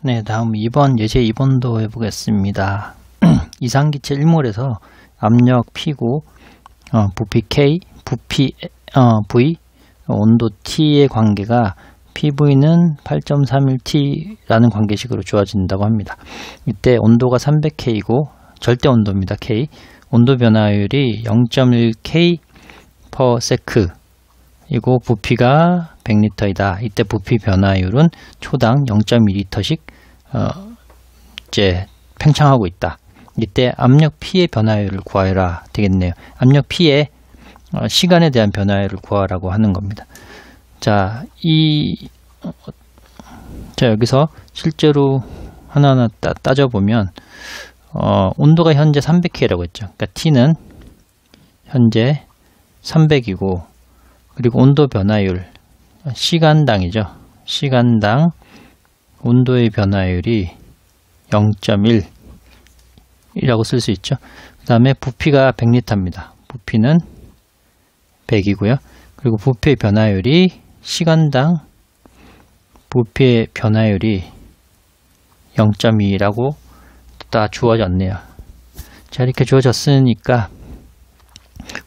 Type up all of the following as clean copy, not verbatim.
네, 다음 2번 예제 2번도 해보겠습니다. 이상기체 1몰에서 압력 P고 부피 K, 부피 V, 온도 T의 관계가 PV는 8.31T라는 관계식으로 주어진다고 합니다. 이때 온도가 300K이고 절대 온도입니다. K. 온도 변화율이 0.1K per sec 이고 부피가 100L이다. 이때 부피 변화율은 초당 0.2L씩 이제 팽창하고 있다. 이때 압력 P의 변화율을 구하라 되겠네요. 압력 P의 시간에 대한 변화율을 구하라고 하는 겁니다. 자, 여기서 실제로 하나하나 따져보면 온도가 현재 300K라고 했죠. 그러니까 T는 현재 300이고 그리고 온도 변화율 시간당이죠. 시간당 온도의 변화율이 0.1이라고 쓸 수 있죠. 그 다음에 부피가 100L입니다. 부피는 100이고요. 그리고 부피의 변화율이 시간당 부피의 변화율이 0.2라고 다 주어졌네요. 자, 이렇게 주어졌으니까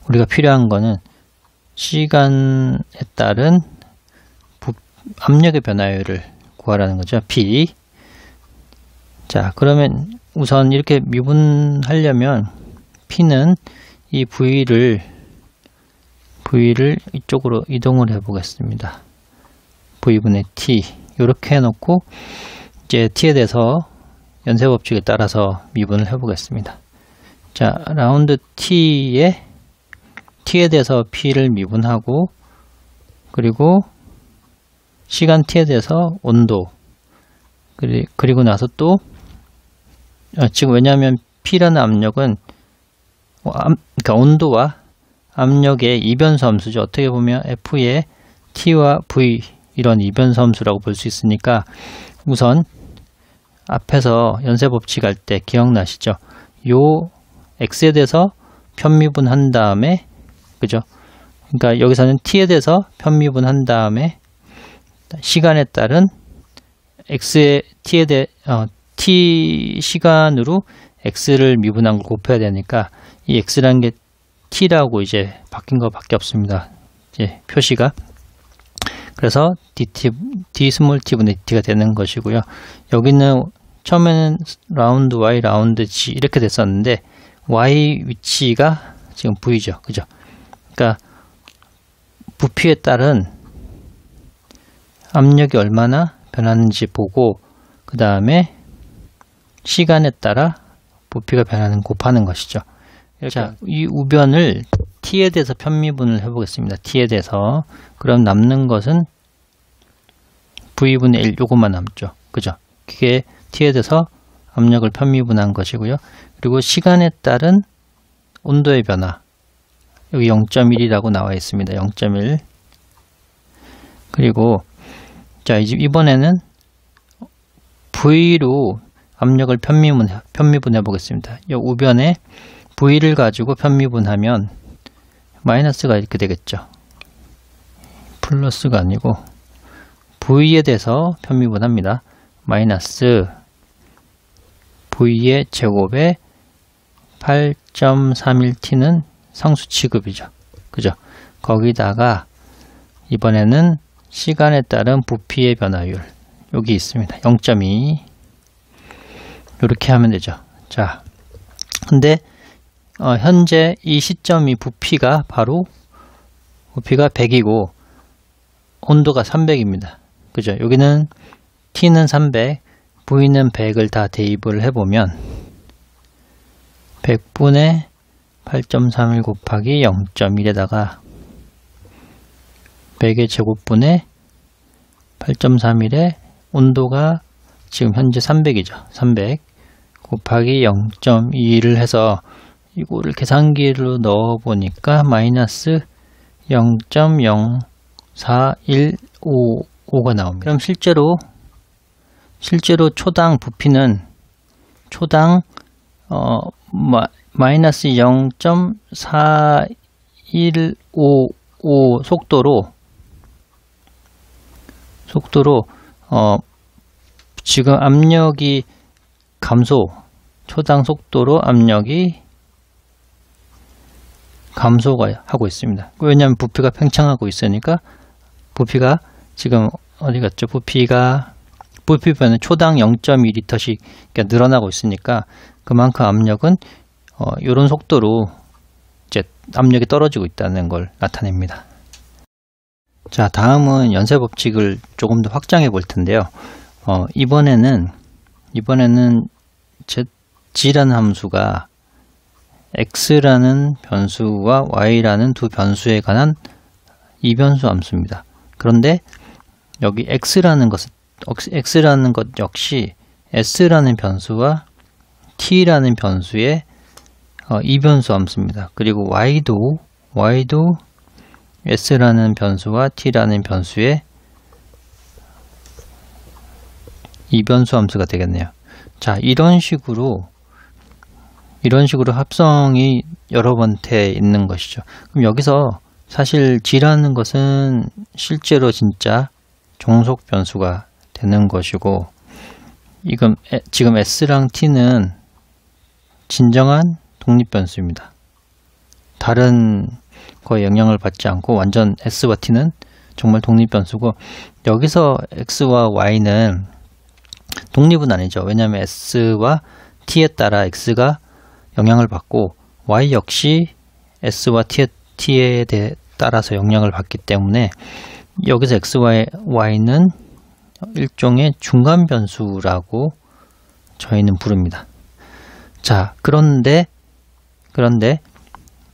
우리가 필요한 거는 시간에 따른 압력의 변화율을 구하라는 거죠. P. 자, 그러면 우선 이렇게 미분하려면 P는 이 V를 이쪽으로 이동을 해 보겠습니다. V분의 T 이렇게 해놓고 이제 T에 대해서 연쇄법칙에 따라서 미분을 해 보겠습니다. 자, 라운드 T에 대해서 P를 미분하고 그리고 시간 T에 대해서 온도 그리고 나서 또 지금 왜냐하면 P라는 압력은 그러니까 온도와 압력의 이변수 함수죠. 어떻게 보면 F의 T와 V 이런 이변수 함수라고 볼 수 있으니까 우선 앞에서 연쇄법칙 할 때 기억나시죠? 요 X에 대해서 편미분 한 다음에 그죠? 그러니까 여기서는 T에 대해서 편미분 한 다음에 시간에 따른 X의 T 시간으로 X를 미분한 걸 곱해야 되니까 이 X라는 게 T라고 이제 바뀐 것밖에 없습니다. 이제 표시가. 그래서 D 스몰 T분의 T가 되는 것이고요. 여기는 처음에는 라운드 Y, 라운드 G 이렇게 됐었는데 Y 위치가 지금 V죠. 그죠? 그러니까 부피에 따른 압력이 얼마나 변하는지 보고 그 다음에 시간에 따라 부피가 변하는 곱하는 것이죠. 자, 이 우변을 T에 대해서 편미분을 해보겠습니다. T에 대해서. 그럼 남는 것은 V분의 1 요것만 남죠. 그죠? 그게 T에 대해서 압력을 편미분한 것이고요. 그리고 시간에 따른 온도의 변화. 여기 0.1이라고 나와 있습니다. 0.1. 그리고 자, 이번에는 V로 압력을 편미분해 보겠습니다. 이 우변에 V를 가지고 편미분하면 마이너스가 이렇게 되겠죠. 플러스가 아니고 V에 대해서 편미분합니다. 마이너스 V의 제곱에 8.31T는 상수 취급이죠. 그죠? 거기다가 이번에는 시간에 따른 부피의 변화율 여기 있습니다. 0.2 이렇게 하면 되죠. 자, 근데 현재 이 시점이 부피가 100이고 온도가 300입니다. 그죠? 여기는 T는 300, V는 100을 다 대입을 해보면 100분의 8.31 곱하기 0.1에다가 100의 제곱분의 8.31의 온도가 지금 현재 300이죠. 300 곱하기 0.2를 해서 이거를 계산기로 넣어 보니까 마이너스 0.04155가 나옵니다. 그럼 실제로 초당 부피는 마이너스 0.4155 속도로 지금 압력이 감소, 초당 속도로 압력이 감소가 하고 있습니다. 왜냐하면 부피가 팽창하고 있으니까. 부피가 지금 어디 갔죠? 부피변은 초당 0.2리터씩 늘어나고 있으니까 그만큼 압력은 이런 속도로 이제 압력이 떨어지고 있다는 걸 나타냅니다. 자, 다음은 연쇄 법칙을 조금 더 확장해 볼 텐데요. 이번에는 G라는 함수가 X라는 변수와 Y라는 두 변수에 관한 이변수 함수입니다. 그런데 여기 X라는 것 역시 S라는 변수와 T라는 변수의 이변수 함수입니다. 그리고 Y도 S라는 변수와 T라는 변수의 이변수 함수가 되겠네요. 자, 이런 식으로 합성이 여러 번째 있는 것이죠. 그럼 여기서 사실 G라는 것은 실제로 진짜 종속 변수가 되는 것이고, 지금 S랑 T는 진정한 독립 변수입니다. 다른 거에 영향을 받지 않고 완전 S와 T는 정말 독립 변수고, 여기서 X와 Y는 독립은 아니죠. 왜냐하면 S와 T에 따라 X가 영향을 받고 Y 역시 S와 T에 따라서 영향을 받기 때문에 여기서 X와 Y는 일종의 중간 변수라고 저희는 부릅니다. 자, 그런데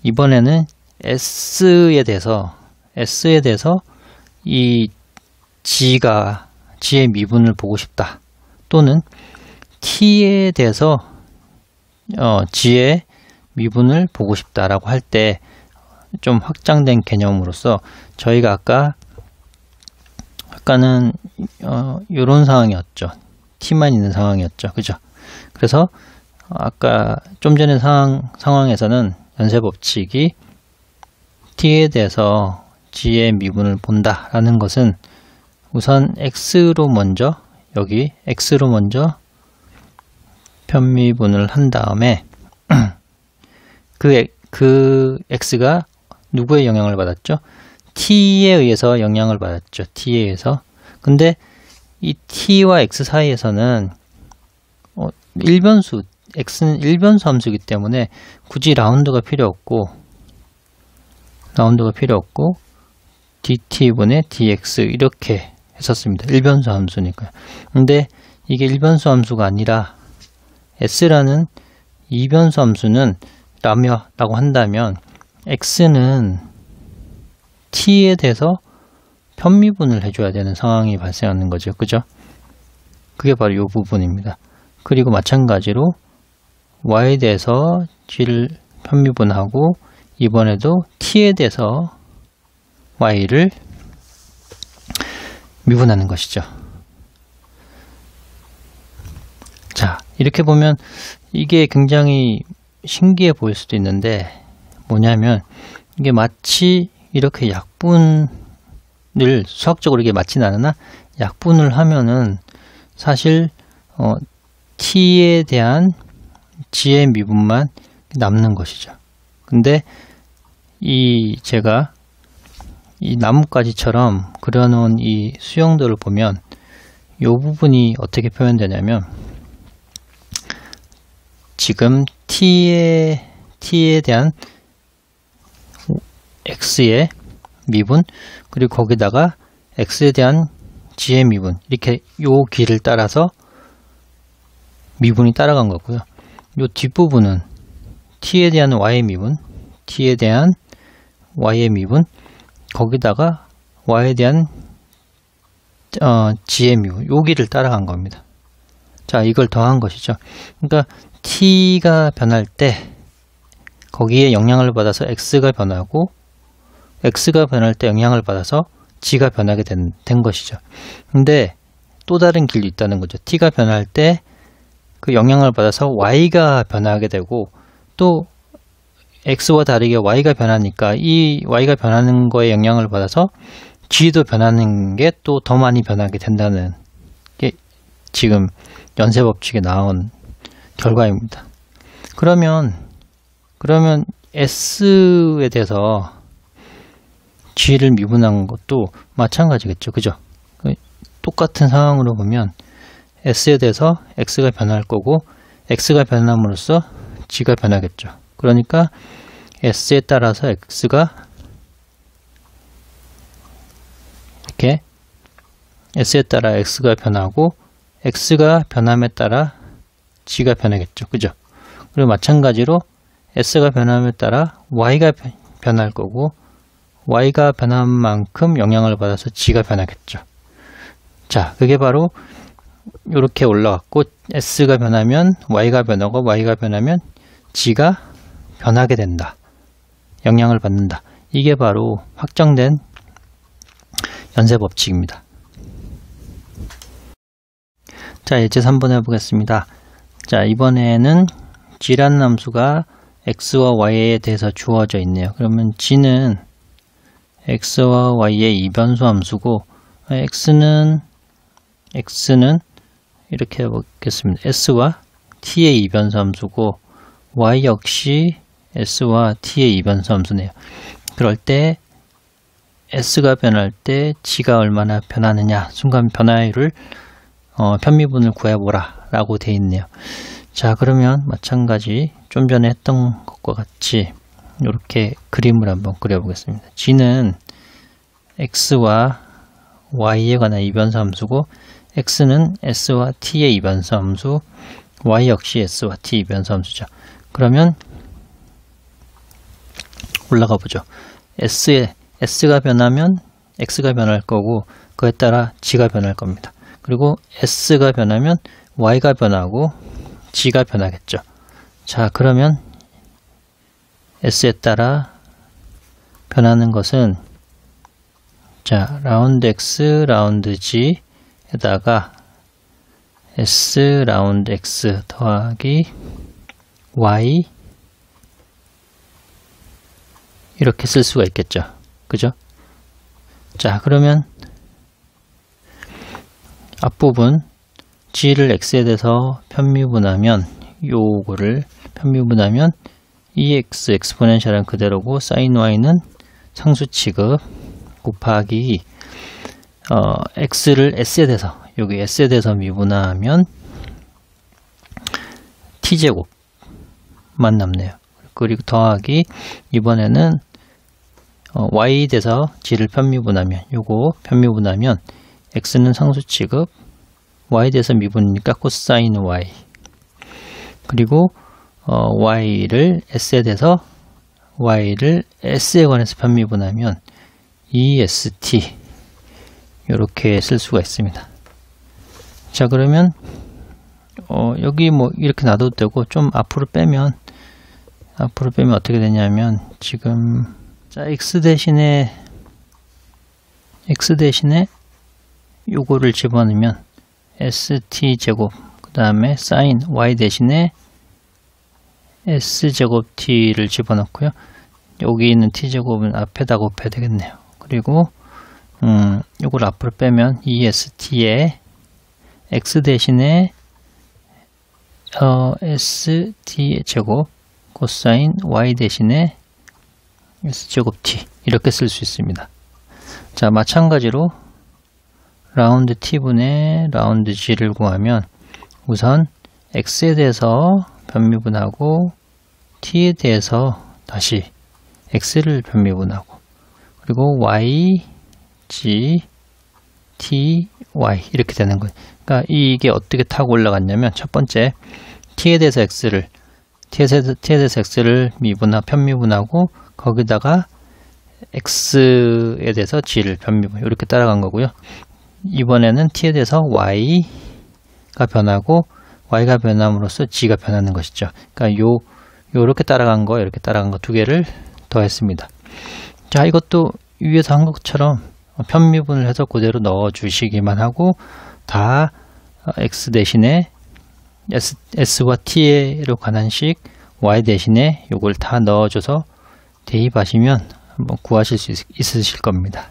이번에는 S에 대해서 이 G의 미분을 보고 싶다. 또는 T에 대해서 G의 미분을 보고 싶다라고 할 때 좀 확장된 개념으로서 저희가 아까는 이런 상황이었죠. T만 있는 상황이었죠. 그죠? 그래서 아까 좀 전의 상황에서는 연쇄 법칙이 T에 대해서 G의 미분을 본다라는 것은 우선 X로 먼저 편미분을 한 다음에 그 X가 누구의 영향을 받았죠? T에 의해서 영향을 받았죠. T에 의해서. 근데 이 T와 X 사이에서는 X는 일변수 함수이기 때문에 굳이 라운드가 필요 없고 dt분의 dx 이렇게 했었습니다. 일변수 함수니까요. 근데 이게 일변수 함수가 아니라 S라는 이변수 함수는 라고 한다면 X는 T에 대해서 편미분을 해줘야 되는 상황이 발생하는 거죠. 그죠? 그게 바로 이 부분입니다. 그리고 마찬가지로 Y에 대해서 G를 편미분하고 이번에도 T에 대해서 Y를 미분하는 것이죠. 자, 이렇게 보면 이게 굉장히 신기해 보일 수도 있는데 뭐냐면 이게 마치 이렇게 약분을 수학적으로 이게 맞지는 않으나 약분을 하면은 사실 T에 대한 G의 미분만 남는 것이죠. 근데 제가 이 나뭇가지처럼 그려놓은 이 수형들을 보면 이 부분이 어떻게 표현되냐면 지금 T에 대한 X의 미분 그리고 거기다가 X에 대한 G의 미분 이렇게 요 길을 따라서 미분이 따라간 거고요. 요 뒷부분은 T에 대한 Y의 미분, T에 대한 Y의 미분 거기다가 Y에 대한 G의 미분 요 길을 따라간 겁니다. 자, 이걸 더한 것이죠. 그러니까 T가 변할 때 거기에 영향을 받아서 X가 변하고 X가 변할 때 영향을 받아서 G가 변하게 된 것이죠. 근데 또 다른 길도 있다는 거죠. T가 변할 때 그 영향을 받아서 Y가 변하게 되고 또 X와 다르게 Y가 변하니까 이 Y가 변하는 거에 영향을 받아서 G도 변하는 게 또 더 많이 변하게 된다는 게 지금 연쇄 법칙에 나온 결과입니다. 그러면 S에 대해서 G를 미분한 것도 마찬가지겠죠. 그죠? 똑같은 상황으로 보면 S에 대해서 X가 변할 거고 X가 변함으로써 G가 변하겠죠. 그러니까 S에 따라서 X가 이렇게 S에 따라 X가 변하고 X가 변함에 따라 G가 변하겠죠. 그죠? 그리고 마찬가지로 S가 변함에 따라 Y가 변할 거고 Y가 변한 만큼 영향을 받아서 G가 변하겠죠. 자, 그게 바로 이렇게 올라갔고 S가 변하면 Y가 변하고 Y가 변하면 G가 변하게 된다. 영향을 받는다. 이게 바로 확정된 연쇄 법칙입니다. 자, 예제서 한번 해보겠습니다. 자, 이번에는 G라는 함수가 X와 Y에 대해서 주어져 있네요. 그러면 G는 X와 Y의 이변수 함수고 X는 이렇게 해보겠습니다. S와 T의 이변수 함수고 Y 역시 S와 T의 이변수 함수네요. 그럴 때 S가 변할 때 G가 얼마나 변하느냐 순간 변화율을 편미분을 구해보라 라고 되어 있네요. 자, 그러면 마찬가지 좀 전에 했던 것과 같이 이렇게 그림을 한번 그려보겠습니다. G는 X와 Y에 관한 이변수 함수고 X는 S와 T의 이변수 함수, Y 역시 S와 T 이변수 함수죠. 그러면 올라가 보죠. S가 변하면 X가 변할 거고 그에 따라 G가 변할 겁니다. 그리고 S가 변하면 Y가 변하고 G가 변하겠죠. 자, 그러면 S에 따라 변하는 것은 자, 라운드 X, 라운드 G에다가 S, 라운드 X 더하기 Y 이렇게 쓸 수가 있겠죠. 그죠? 자, 그러면 앞부분 G를 X에 대해서 편미분하면 요거를 편미분하면 EX 엑스포넨셜은 그대로고 sin Y는 상수 취급 곱하기 X를 S에 대해서 여기 S에 대해서 미분하면 T제곱만 남네요. 그리고 더하기 이번에는 Y에 대해서 G를 편미분하면 요거 편미분하면 X는 상수 취급 Y에 대해서 미분이니까 코사인 Y 그리고 Y를 S에 대해서 Y를 S에 관해서 편미분하면 EST 이렇게 쓸 수가 있습니다. 자, 그러면 여기 뭐 이렇게 놔둬도 되고 좀 앞으로 빼면 어떻게 되냐면 지금 자 X 대신에 요거를 집어넣으면 ST 제곱 그 다음에 sin Y 대신에 S제곱 T를 집어넣고요. 여기 있는 T제곱은 앞에다 곱해야 되겠네요. 그리고 요걸 앞으로 빼면 EST에 X 대신에 ST 제곱 코사인 Y 대신에 S제곱 T 이렇게 쓸 수 있습니다. 자, 마찬가지로 라운드 T분의 라운드 G를 구하면 우선 X에 대해서 변미분하고 T에 대해서 다시 X를 변미분하고 그리고 Y, G, T, Y 이렇게 되는 거예요. 그러니까 이게 어떻게 타고 올라갔냐면 첫 번째 T에 대해서 X를 편미분하고 거기다가 X에 대해서 G를 편미분 이렇게 따라간 거고요. 이번에는 T에 대해서 Y가 변하고 Y가 변함으로써 G가 변하는 것이죠. 그러니까 요렇게 따라간 거 이렇게 따라간 거 두 개를 더했습니다. 자, 이것도 위에서 한 것처럼 편미분을 해서 그대로 넣어 주시기만 하고 다 X 대신에 S와 T로 관한 식 Y 대신에 요걸 다 넣어줘서 대입하시면 한번 구하실 수 있으실 겁니다.